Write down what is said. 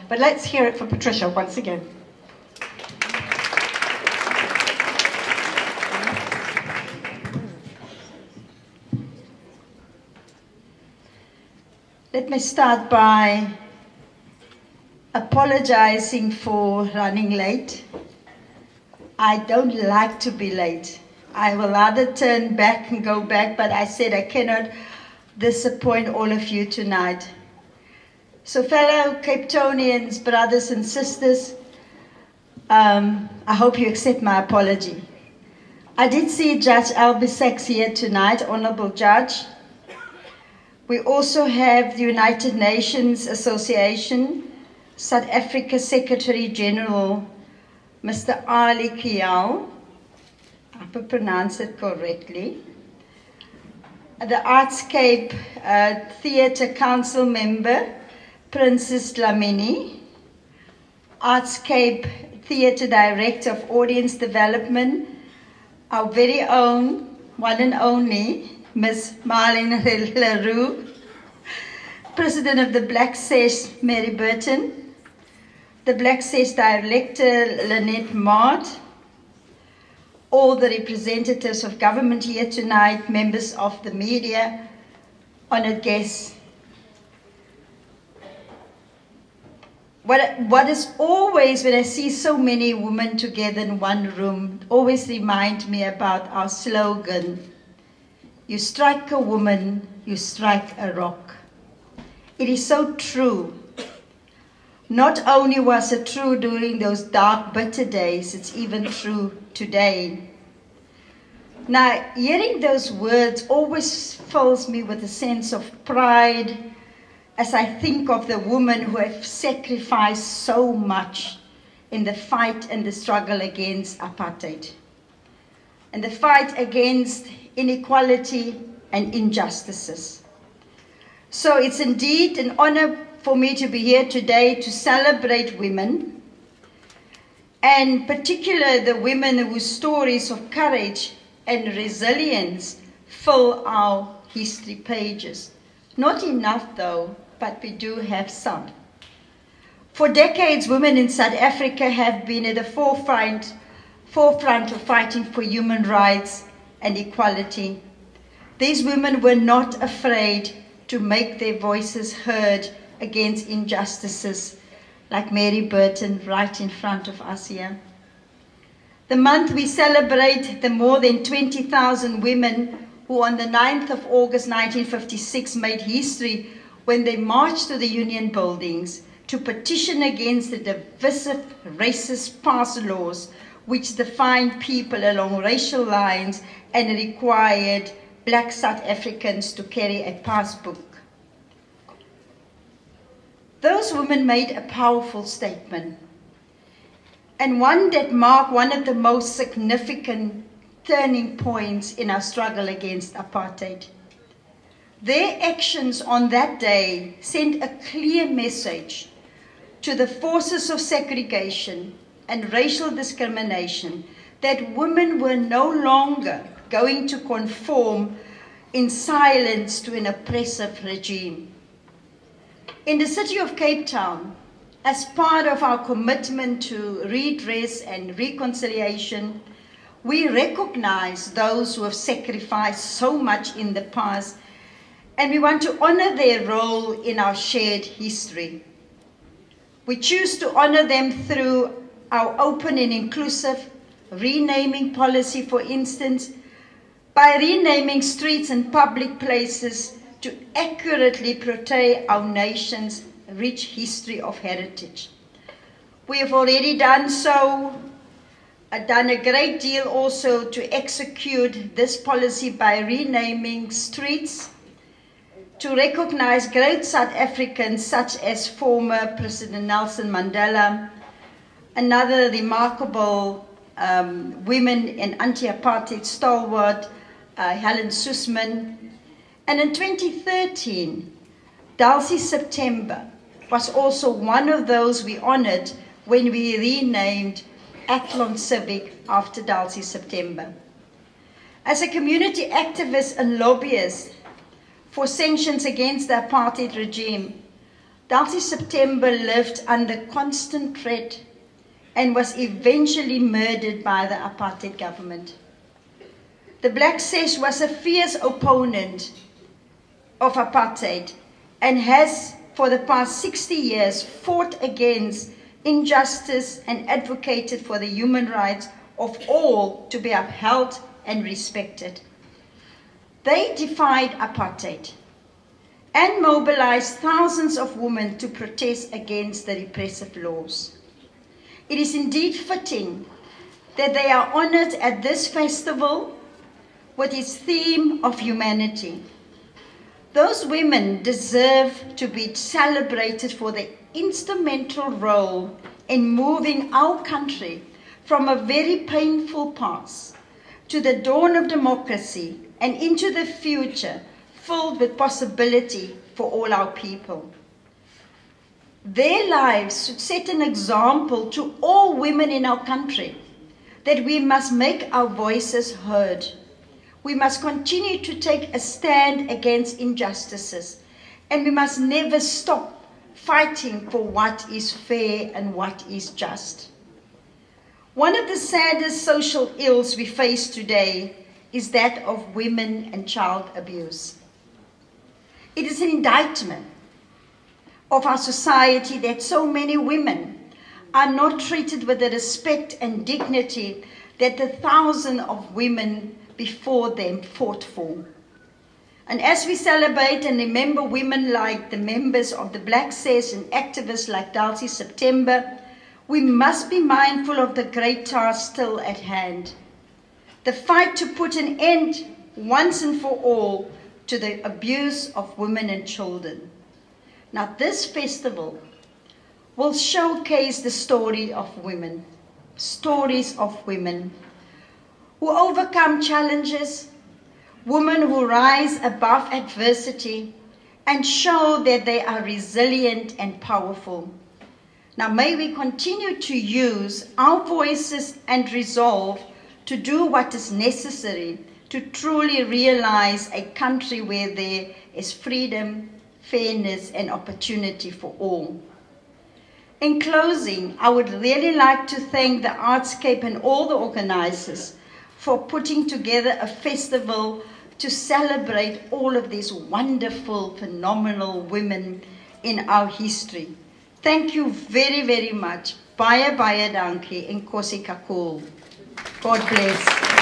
But let's hear it for Patricia once again. Let me start by apologizing for running late. I don't like to be late. I will rather turn back and go back, but I said I cannot disappoint all of you tonight. So fellow Cape Townians, brothers and sisters, I hope you accept my apology. I did see Judge Albissex here tonight, Honorable Judge. We also have the United Nations Association, South Africa Secretary General, Mr. Ali Kial, I hope I pronounce it correctly, the Artscape Theatre Council member, Princess Dlamini, Artscape Theatre Director of Audience Development, our very own, one and only, Ms. Marlene Leroux, President of the Black Sash, Mary Burton, the Black Sash Director, Lynette Mart, all the representatives of government here tonight, members of the media, honored guests. What is always, when I see so many women together in one room, always remind me about our slogan, you strike a woman, you strike a rock. It is so true. Not only was it true during those dark, bitter days, it's even true today. Now, hearing those words always fills me with a sense of pride as I think of the women who have sacrificed so much in the fight and the struggle against apartheid, and the fight against inequality and injustices. So it's indeed an honor for me to be here today to celebrate women, and particularly the women whose stories of courage and resilience fill our history pages. Not enough though, but we do have some. For decades, women in South Africa have been at the forefront of fighting for human rights and equality. These women were not afraid to make their voices heard against injustices, like Mary Burton right in front of us here. The month we celebrate the more than 20,000 women who on the 9th of August 1956 made history when they marched to the Union buildings to petition against the divisive racist pass laws which defined people along racial lines and required black South Africans to carry a passbook. Those women made a powerful statement, and one that marked one of the most significant turning points in our struggle against apartheid. Their actions on that day sent a clear message to the forces of segregation and racial discrimination that women were no longer going to conform in silence to an oppressive regime. In the city of Cape Town, as part of our commitment to redress and reconciliation, we recognize those who have sacrificed so much in the past, and we want to honor their role in our shared history. We choose to honor them through our open and inclusive renaming policy, for instance, by renaming streets and public places to accurately portray our nation's rich history of heritage. We have already done so, done a great deal also to execute this policy by renaming streets, to recognize great South Africans such as former President Nelson Mandela, another remarkable women and anti-apartheid stalwart, Helen Suzman. And in 2013, Dulcie September was also one of those we honored when we renamed Athlon Civic after Dulcie September. As a community activist and lobbyist for sanctions against the apartheid regime, Dulcie September lived under constant threat and was eventually murdered by the apartheid government. The Black Sash was a fierce opponent of apartheid and has, for the past 60 years, fought against injustice and advocated for the human rights of all to be upheld and respected. They defied apartheid and mobilized thousands of women to protest against the repressive laws. It is indeed fitting that they are honored at this festival with its theme of humanity. Those women deserve to be celebrated for their instrumental role in moving our country from a very painful past to the dawn of democracy and into the future filled with possibility for all our people. Their lives should set an example to all women in our country that we must make our voices heard. We must continue to take a stand against injustices, and we must never stop fighting for what is fair and what is just. One of the saddest social ills we face today is that of women and child abuse. It is an indictment of our society that so many women are not treated with the respect and dignity that the thousands of women before them fought for. And as we celebrate and remember women like the members of the Black Sash and activists like Dulcie September, we must be mindful of the great task still at hand. The fight to put an end once and for all to the abuse of women and children. Now this festival will showcase the story of women, stories of women who overcome challenges, women who rise above adversity and show that they are resilient and powerful. Now may we continue to use our voices and resolve to do what is necessary to truly realize a country where there is freedom, fairness, and opportunity for all. In closing, I would really like to thank the Artscape and all the organizers for putting together a festival to celebrate all of these wonderful, phenomenal women in our history. Thank you very, very much. Baie, baie dankie en kosie kakul. God bless.